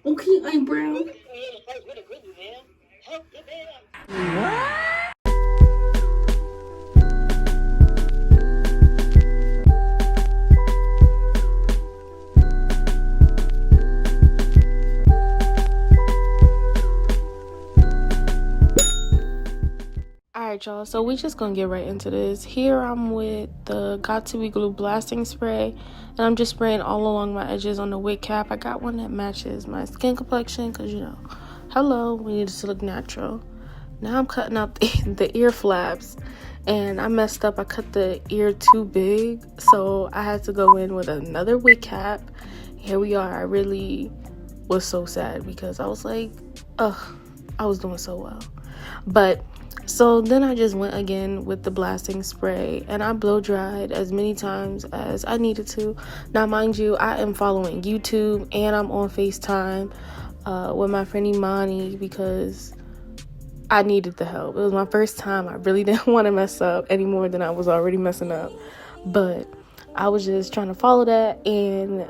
Okay, eyebrow. Alright, y'all, so we just gonna get right into this. Here I'm with the Got To Be Glue blasting spray, and I'm just spraying all along my edges on the wig cap. I got one that matches my skin complexion because, you know, hello, we need it to look natural. Now I'm cutting up the ear flaps, and I messed up. I cut the ear too big, so I had to go in with another wig cap. Here we are. I really was so sad because I was like, ugh, I was doing so well. But so then I just went again with the blasting spray, and I blow dried as many times as I needed to. Now, mind you, I am following YouTube and I'm on FaceTime with my friend Imani because I needed the help. It was my first time. I really didn't want to mess up any more than I was already messing up. But I was just trying to follow that and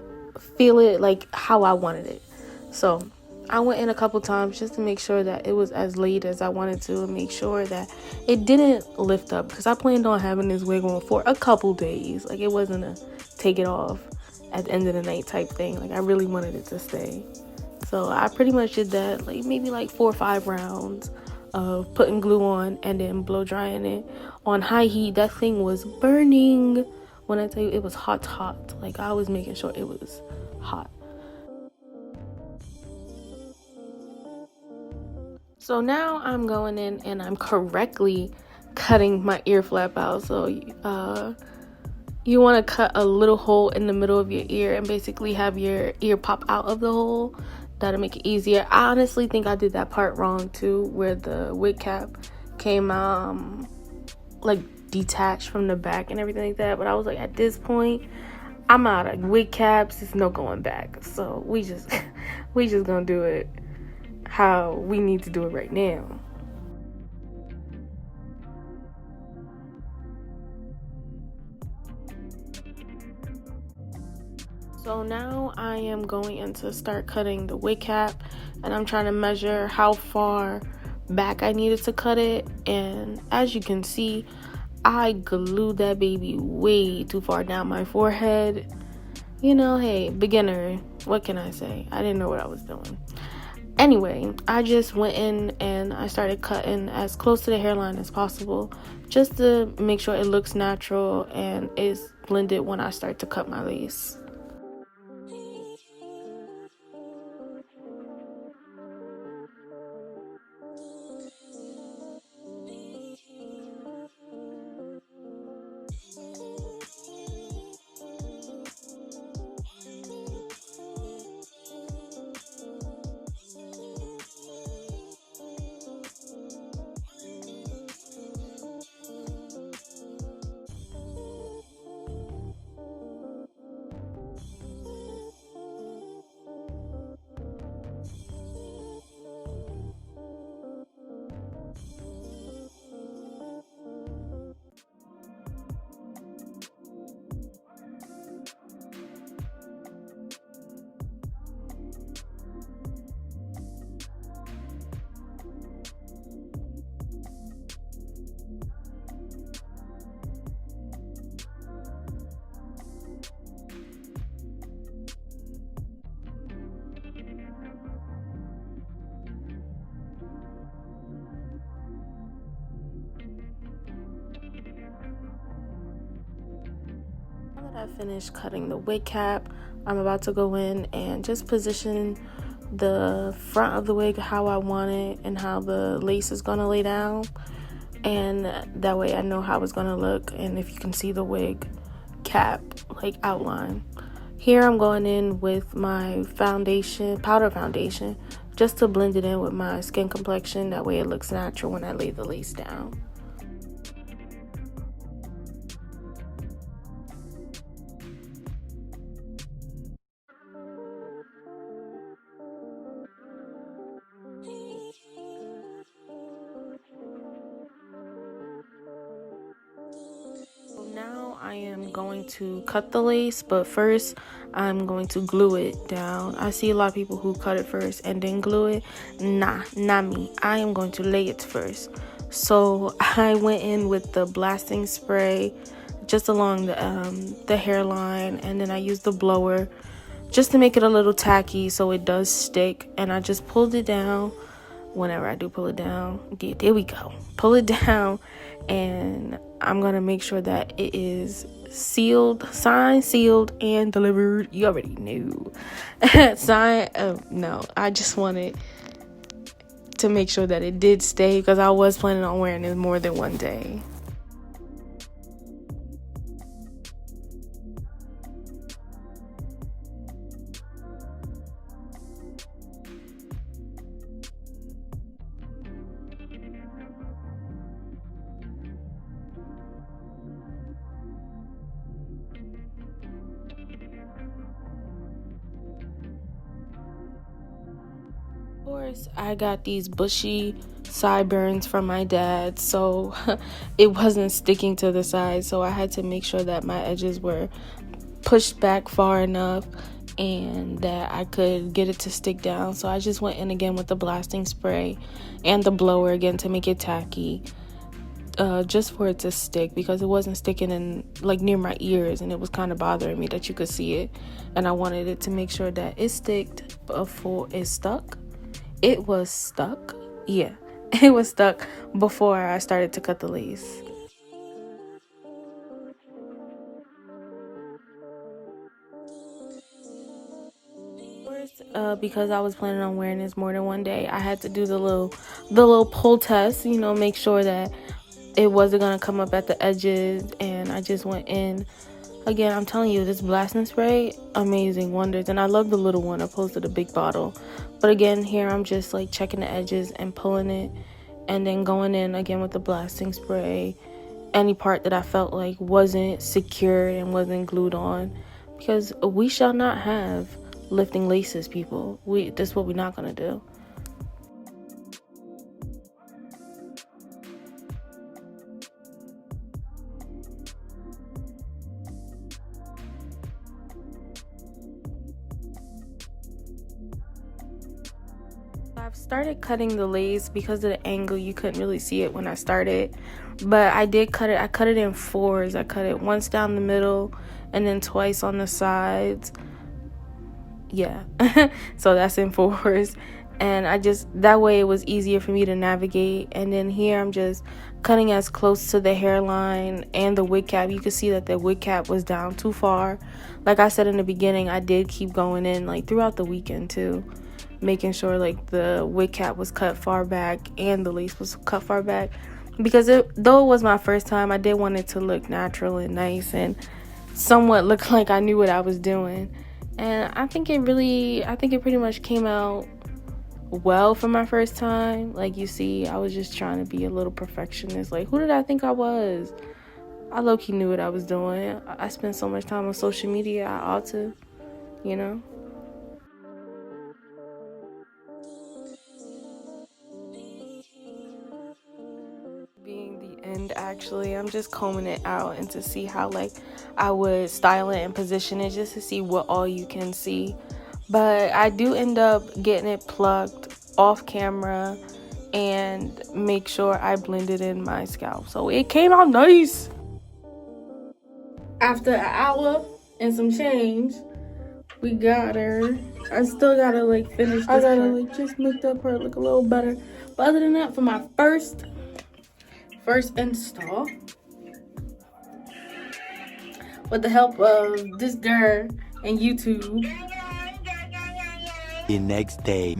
feel it like how I wanted it. So I went in a couple times just to make sure that it was as laid as I wanted to, and make sure that it didn't lift up, because I planned on having this wig on for a couple days. Like, it wasn't a take it off at the end of the night type thing. Like, I really wanted it to stay. So I pretty much did that, like maybe like 4 or 5 rounds of putting glue on and then blow drying it on high heat. That thing was burning. When I tell you it was hot, like I was making sure it was hot. So now I'm going in and I'm correctly cutting my ear flap out. So you want to cut a little hole in the middle of your ear and basically have your ear pop out of the hole. That'll make it easier. I honestly think I did that part wrong too, where the wig cap came like detached from the back and everything like that. But I was like, at this point, I'm out of wig caps. There's no going back. So we just gonna do it how we need to do it right now. So now I am going in to start cutting the wig cap, and I'm trying to measure how far back I needed to cut it. And as you can see, I glued that baby way too far down my forehead. You know, hey, beginner, what can I say? I didn't know what I was doing. Anyway, I just went in and I started cutting as close to the hairline as possible, just to make sure it looks natural and is blended when I start to cut my lace. Now that I finished cutting the wig cap, I'm about to go in and just position the front of the wig how I want it and how the lace is gonna lay down, and that way I know how it's gonna look, and if you can see the wig cap like outline. Here I'm going in with my foundation, powder foundation, just to blend it in with my skin complexion. That way it looks natural when I lay the lace down. So now I am going to cut the lace, but first I'm going to glue it down. I see a lot of people who cut it first and then glue it. Nah, not me. I am going to lay it first. So I went in with the blasting spray just along the hairline, and then I used the blower just to make it a little tacky so it does stick, and I just pulled it down. Whenever I do pull it down, okay, there we go, pull it down, and I'm gonna make sure that it is sealed, signed, sealed, and delivered. You already knew. Signed. No, I just wanted to make sure that it did stay, because I was planning on wearing it more than one day. Of course, I got these bushy sideburns from my dad, so it wasn't sticking to the side, so I had to make sure that my edges were pushed back far enough and that I could get it to stick down. So I just went in again with the blasting spray and the blower again to make it tacky, just for it to stick, because it wasn't sticking in like near my ears, and it was kind of bothering me that you could see it, and I wanted it to make sure that it sticked before it stuck. It was stuck. Yeah, it was stuck before I started to cut the lace. Because I was planning on wearing this more than one day, I had to do the little pull test, you know, make sure that it wasn't gonna come up at the edges. And I just went in again. I'm telling you, this blasting spray, amazing wonders. And I love the little one opposed to the big bottle. But again, here I'm just like checking the edges and pulling it, and then going in again with the blasting spray any part that I felt like wasn't secured and wasn't glued on, because we shall not have lifting laces, people. This is what we're not gonna do. I've started cutting the lace. Because of the angle, you couldn't really see it when I started, but I did cut it. I cut it in fours. I cut it once down the middle and then twice on the sides. Yeah. So that's in fours, and I just, that way it was easier for me to navigate. And then here I'm just cutting as close to the hairline and the wig cap. You can see that the wig cap was down too far. Like I said in the beginning, I did keep going in like throughout the weekend too, making sure like the wig cap was cut far back and the lace was cut far back, because though it was my first time, I did want it to look natural and nice and somewhat look like I knew what I was doing. And I think it pretty much came out well for my first time. Like, you see, I was just trying to be a little perfectionist. Like, who did I think I was? I low-key knew what I was doing. I spent so much time on social media, I ought to, you know? Being the end, actually, I'm just combing it out and to see how like I would style it and position it, just to see what all you can see. But I do end up getting it plucked off camera and make sure I blended in my scalp, so it came out nice. After an hour and some change, we got her. I still gotta like finish this. I gotta like just make that part look a little better. But other than that, for my first install, with the help of this girl and YouTube. The next day.